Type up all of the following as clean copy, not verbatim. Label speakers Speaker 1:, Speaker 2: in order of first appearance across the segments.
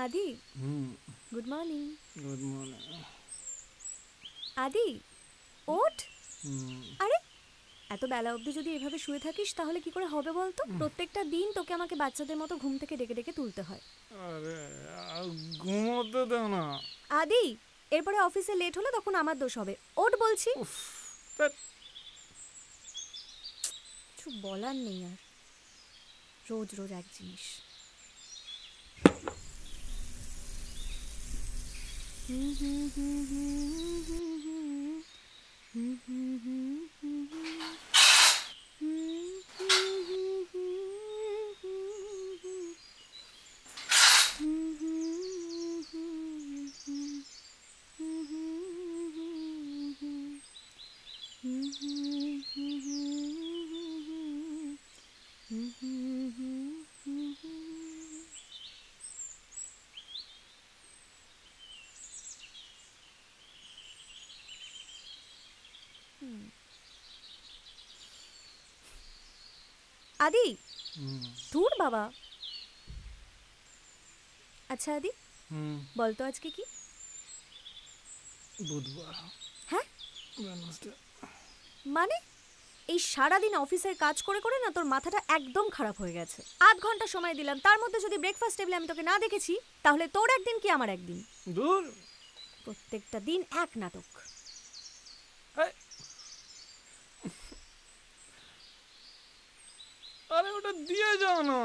Speaker 1: আদি good morning.
Speaker 2: Good morning.
Speaker 1: আদি ওঠ। আরে এত বেলা অবধি যদি এভাবে শুয়ে থাকিস তাহলে কি করে হবে বলতো? প্রত্যেকটা দিন তোকে আমাকে বাচ্চাদের মতো ঘুম থেকে ডেকে ডেকে তুলতে হয়।
Speaker 2: আরে ঘুমোতে দাও না।
Speaker 1: আদি এরপরে অফিসে লেট হলে তখন আমার দোষ হবে। ওঠ বলছি। কিছু বলার নেই আর, রোজ রোজ এক জিনিস। আদি দূর বাবা। আচ্ছা আদি বলতো আজকে কি?
Speaker 2: বুধবার।
Speaker 1: হ্যাঁ মানে এই সারাদিন অফিসের কাজ করে করে না তোর মাথাটা একদম খারাপ হয়ে গেছে। আধ ঘন্টা সময় দিলাম, তার মধ্যে যদি ব্রেকফাস্ট টেবিলে আমি তোকে না দেখেছি তাহলে তোর একদিন কি আমার একদিন।
Speaker 2: দূর,
Speaker 1: প্রত্যেকটা দিন এক নাটক।
Speaker 2: আরে ওটা দিয়ে যাও না।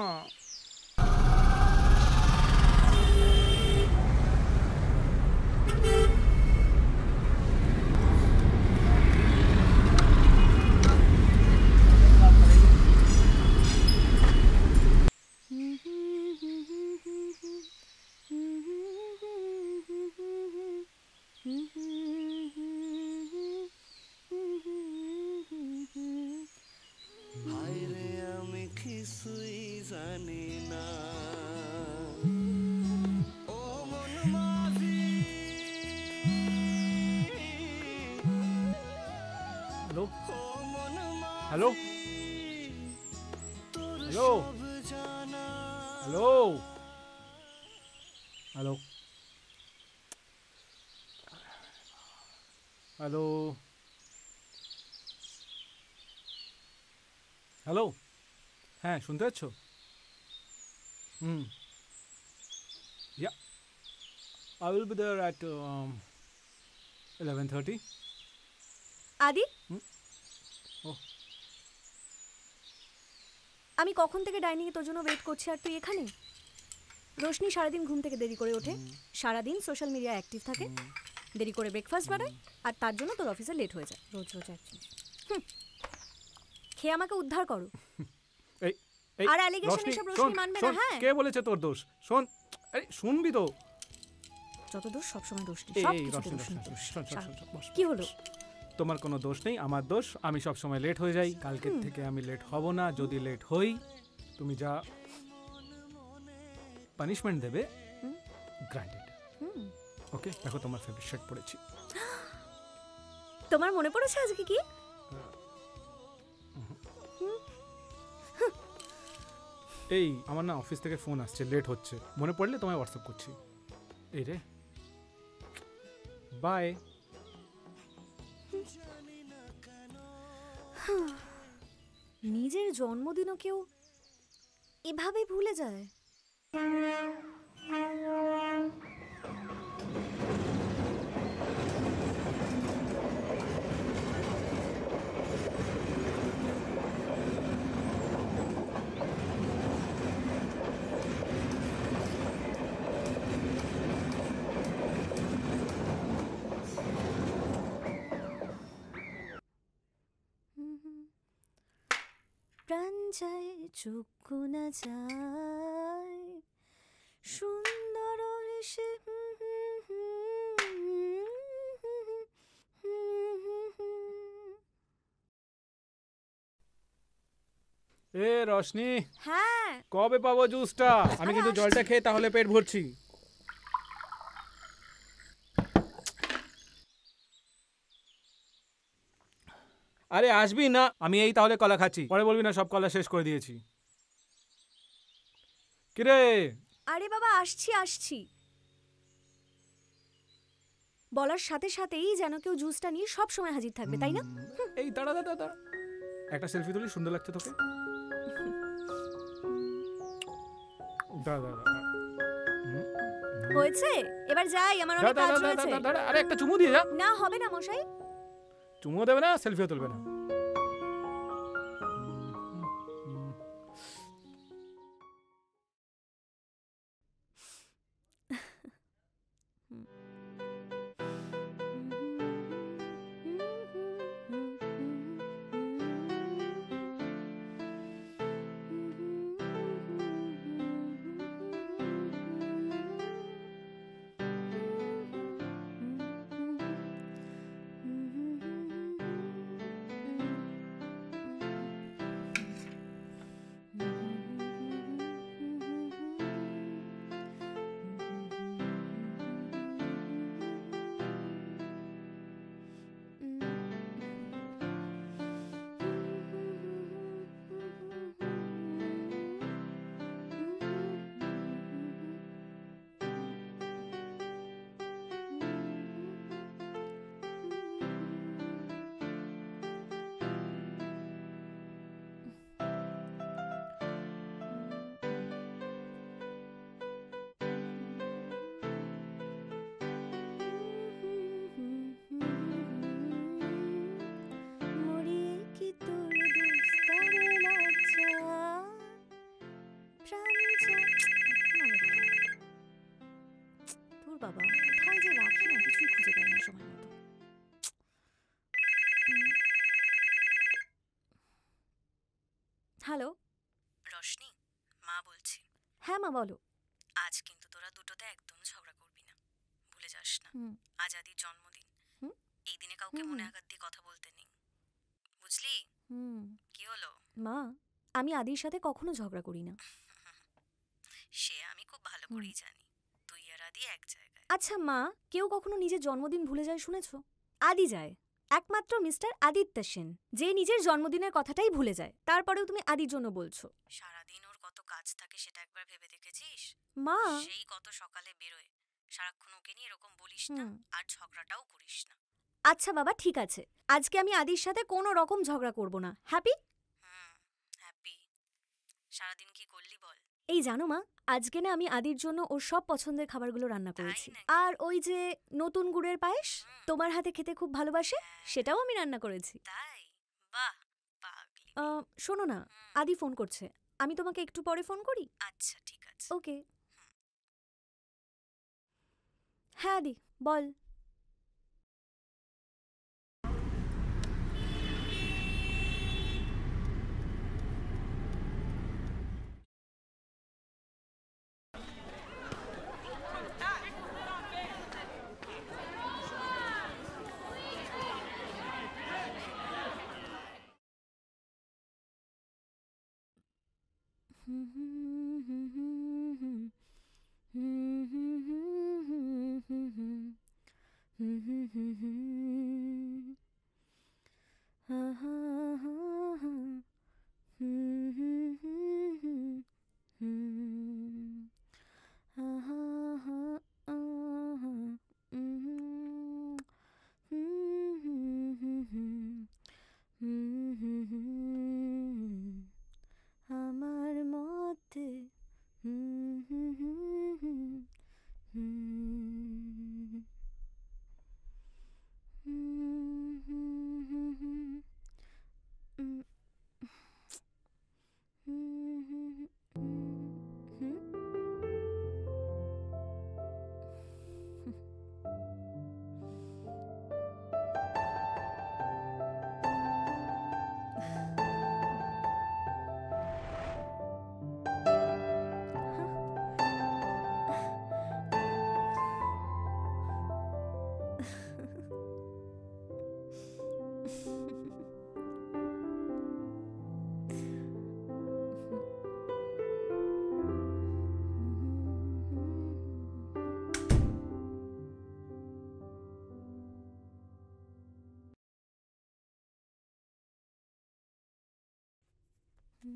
Speaker 2: Hello hello hello hello hello hello হ্যাঁ শুনতে পাচ্ছ? Yeah, I will be there at 11:30.
Speaker 1: আদি
Speaker 2: ও
Speaker 1: আমি কখন থেকে ডাইনিং এ তোর জন্য ওয়েট করছি আর তুই এখানে? রোশনি সারাদিন ঘুম থেকে দেরি করে ওঠে, সারাদিন সোশ্যাল মিডিয়া অ্যাক্টিভ থাকে, দেরি করে ব্রেকফাস্ট বানায়, আর তার জন্য তোর অফিসে লেট হয়ে যায়। রোজ রোজ এক জিনিস। খেয়ে আমাকে উদ্ধার করো। আর অ্যালিগেশন এসব রোশনি মানবে না। হ্যাঁ
Speaker 2: কে বলেছে তোর দোষ? শোন, এই শুনবি তো।
Speaker 1: যত দোষ সব সময় রোশনি, সব কিছু রোশনি। কি হলো?
Speaker 2: তোমার কোনো দোষ নেই, আমার দোষ। আমি সব সময় লেট হয়ে যাই। কালকের থেকে আমি লেট হব না। যদি লেট হই তুমি যা পানিশমেন্ট দেবে গ্রান্টেড। ওকে, দেখো তোমার ফেভারিট শার্ট পরেছি।
Speaker 1: তোমার মনে পড়েছে আজকে কি?
Speaker 2: এই আমার না অফিস থেকে ফোন আসছে, লেট হচ্ছে। মনে পড়লে তোমায় হোয়াটসঅ্যাপ করছি। এই রে, বাই।
Speaker 1: নিজের জন্মদিনও কেউ এভাবে ভুলে যায়? প্রাণ চাই চক্ষু না চাই সুন্দর হেসে
Speaker 2: এ রশনি,
Speaker 1: হ্যাঁ
Speaker 2: কবে পাবো জুসটা? আমি কিন্তু জলটা খেয়ে তাহলে পেট ভরছি। আরে আসবি না? আমি এই তাহলে কলা খাচ্ছি, পরে বলবি না সব কলা শেষ করে দিয়েছি। কিরে?
Speaker 1: আরে বাবা আসছি আসছি বলার সাথে সাথেই যেন কেউ জুসটা নিয়ে সব সময় হাজির থাকবে, তাই না?
Speaker 2: এই দাঁড়া দাঁড়া দাঁড়া, একটা সেলফি তুলি, সুন্দর লাগছে তোকে। দাঁড়া দাঁড়া দাঁড়া।
Speaker 1: হয়েছে, এবার যাই, আমার অনেক কাজ রয়েছে।
Speaker 2: আরে একটা চুমু দিয়ে যা।
Speaker 1: না হবে না মশাই।
Speaker 2: চুমুও দেবে না, সেলফিও তুলবে না।
Speaker 1: বাবা কোথায় যে রাখি না, কিছুই খুঁজে পাই না সময় মতো। হ্যালো
Speaker 3: রশনি, মা বলছি।
Speaker 1: হ্যাঁ মা বলো।
Speaker 3: আজ কিন্তু তোরা দুটোতে একদম ঝগড়া করবি না, ভুলে যাস না।
Speaker 1: হুম।
Speaker 3: আজ আদির জন্মদিন।
Speaker 1: হুম?
Speaker 3: এই দিনে কাউকে মনে আঘাত দিয়ে কথা বলতে নেই, বুঝলি?
Speaker 1: হুম।
Speaker 3: কি হলো?
Speaker 1: মা আমি আদির সাথে কখনো ঝগড়া করি না।
Speaker 3: সে আমি খুব ভালো করেই জানি, তুই আর আদি এক জায়গায়।
Speaker 1: আচ্ছা মা, কেউ কখনো নিজের জন্মদিন ভুলে যায় শুনেছো? আদি যায়, একমাত্র মিস্টার আদিত্য সেন, যে নিজের জন্মদিনের কথাটাই ভুলে যায়। তারপরেও তুমি আদির জন্য বলছো।
Speaker 3: সারাদিন ওর কত কাজ থাকে সেটা একবার ভেবে দেখেছিস?
Speaker 1: মা
Speaker 3: সেই কত সকালে বেরোয়, সারাক্ষণ ওকে নিয়ে এরকম বলিস না, আর ঝগড়াটাও করিস না।
Speaker 1: আচ্ছা বাবা ঠিক আছে, আজকে আমি আদির সাথে কোনো রকম ঝগড়া করব না। হ্যাপি?
Speaker 3: হ্যাপি। সারাদিন কি করলি বল?
Speaker 1: এই জানো মা, আজকে না আমি আদির জন্য ওর সব পছন্দের খাবারগুলো রান্না করেছি।
Speaker 3: নাকি?
Speaker 1: আর ওই যে নতুন গুড়ের পায়েস তোমার হাতে খেতে খুব ভালোবাসে, সেটাও আমি রান্না করেছি।
Speaker 3: তাই? বাহ, পাগলি।
Speaker 1: শোনো না, আদি ফোন করছে, আমি তোমাকে একটু পরে ফোন করি।
Speaker 3: আচ্ছা ঠিক আছে।
Speaker 1: ওকে। হ্যাঁ আদি বল। আমার মতে হ্যালো,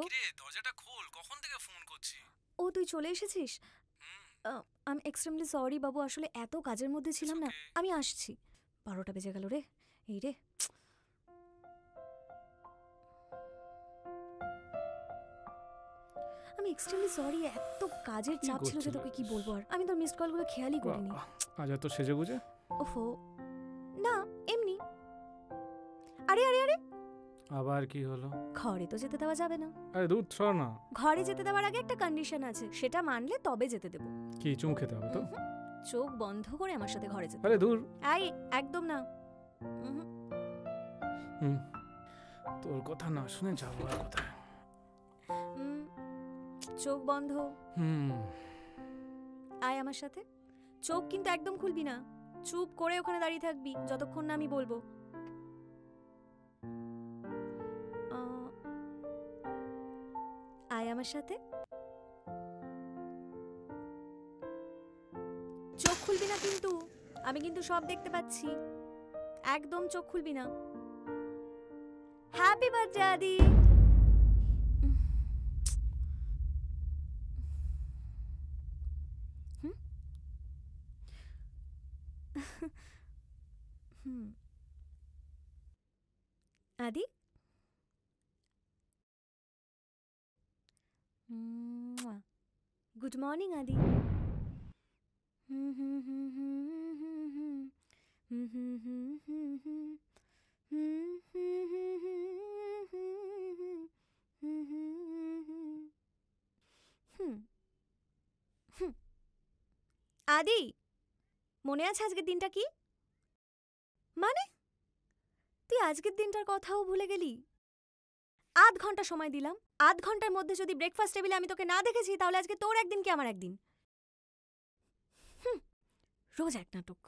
Speaker 2: কিরে দরজাটা খোল, কখন থেকে ফোন করছি।
Speaker 1: ও তুই চলে এসেছিস? আমি এক্সট্রিমলি সরি বাবু, আসলে এত কাজের মধ্যে ছিলাম না।
Speaker 2: okay.
Speaker 1: আমি আসছি। 12টা বেজে গেল রে। এই রে, আমি এক্সট্রিমলি সরি, এত কাজের
Speaker 2: কি
Speaker 1: চাপ ছিল যে তোকে কি
Speaker 2: করছিলিস?
Speaker 1: বলবো আর। আমি তোর মিসড কলগুলো খেয়ালই করিনি।
Speaker 2: আজ এত সেজে গুজে?
Speaker 1: ওফো, না এমনি। আরে আরে আরে,
Speaker 2: আবার কি হলো?
Speaker 1: ঘরে তো যেতে দেওয়া যাবে না।
Speaker 2: আরে দুধ সর না।
Speaker 1: ঘরে যেতে দেওয়ার আগে একটা কন্ডিশন আছে, সেটা মানলে তবে যেতে দেবো।
Speaker 2: কি চুমু খেতে হবে তো?
Speaker 1: চোখ বন্ধ করে আমার সাথে ঘরে যেতে।
Speaker 2: আরে দূর।
Speaker 1: আই একদম না।
Speaker 2: হুম, তোর কথা না শুনে যাবো আর কোথায়?
Speaker 1: চোখ বন্ধ,
Speaker 2: হুম,
Speaker 1: আয় আমার সাথে। চোখ কিন্তু একদম খুলবি না, চুপ করে ওখানে দাঁড়িয়ে থাকবি যতক্ষণ না আমি বলবো। আয় আমার সাথে। চোখ খুলবি না কিন্তু, আমি কিন্তু সব দেখতে পাচ্ছি। একদম চোখ খুলবি না। হ্যাপি বার্থডে আদি। আদি, গুড মর্নিং আদি। আদি, মনে আছে আজকের দিনটা কি? মানে তুই আজকের দিনটার কথাও ভুলে গেলি? আধ ঘন্টা সময় দিলাম, আধ ঘন্টার মধ্যে যদি ব্রেকফাস্ট টেবিলে আমি তোকে না দেখেছি, তাহলে আজকে তোর একদিন কি আমার একদিন? রোজ এক নাটক।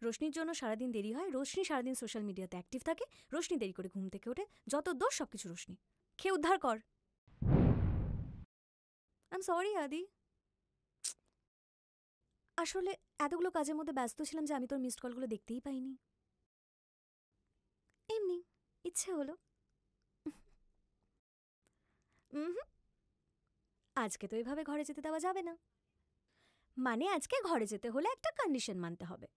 Speaker 1: রোশনির জন্য সারাদিন দেরি হয়, রোশনি সারাদিন সোশ্যাল মিডিয়াতে অ্যাক্টিভ থাকে, রোশনি দেরি করে ঘুম থেকে ওঠে, যত দোষ সবকিছু রোশনি। খেয়ে উদ্ধার কর। আই এম সরি আদি, আসলে এতগুলো কাজের মধ্যে ব্যস্ত ছিলাম যে আমি তোর মিসড কলগুলো দেখতেই পাইনি। এমনি ইচ্ছে হলো। আজকে তো এভাবে ঘরে যেতে দেওয়া যাবে না। মানে আজকে ঘরে যেতে হলে একটা কন্ডিশন মানতে হবে।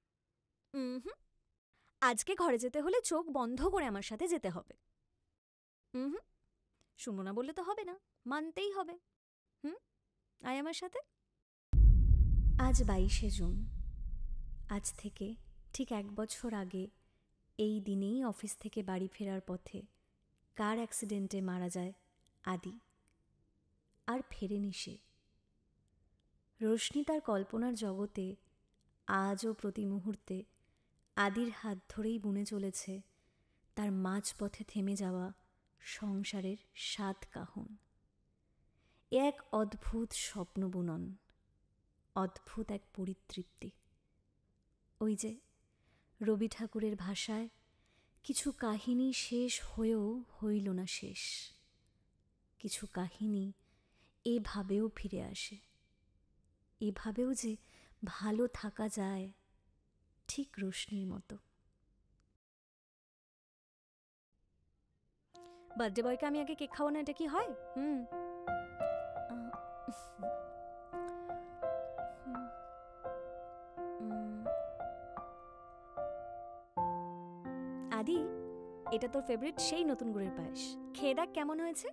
Speaker 1: আজকে ঘরে যেতে হলে চোখ বন্ধ করে আমার সাথে যেতে হবে। শুনবো না বললে তো হবে না, মানতেই হবে। আয় আমার সাথে। আজ 22শে জুন। আজ থেকে ঠিক 1 বছর আগে এই দিনেই অফিস থেকে বাড়ি ফেরার পথে কার অ্যাক্সিডেন্টে মারা যায় আদি। আর ফেরেনি সে। রোশনি তার কল্পনার জগতে আজও প্রতি মুহূর্তে আদির হাত ধরেই বুনে চলেছে তার মাঝপথে থেমে যাওয়া সংসারের 7 কাহন। এ এক অদ্ভুত স্বপ্ন বুনন, অদ্ভুত এক পরিতৃপ্তি। ওই যে রবি ঠাকুরের ভাষায়, কিছু কাহিনী শেষ হয়েও হইল না শেষ। কিছু কাহিনী এভাবেও ফিরে আসে, এভাবেও যে ভালো থাকা যায়, ঠিক রোশনির মতো। বার্থডে বয়কে আমি আগে কেক খাওয়ানো, এটা কি হয়? আদি, এটা তোর ফেভারিট সেই নতুন গুড়ের পায়েস। খেয়ে দেখ কেমন হয়েছে।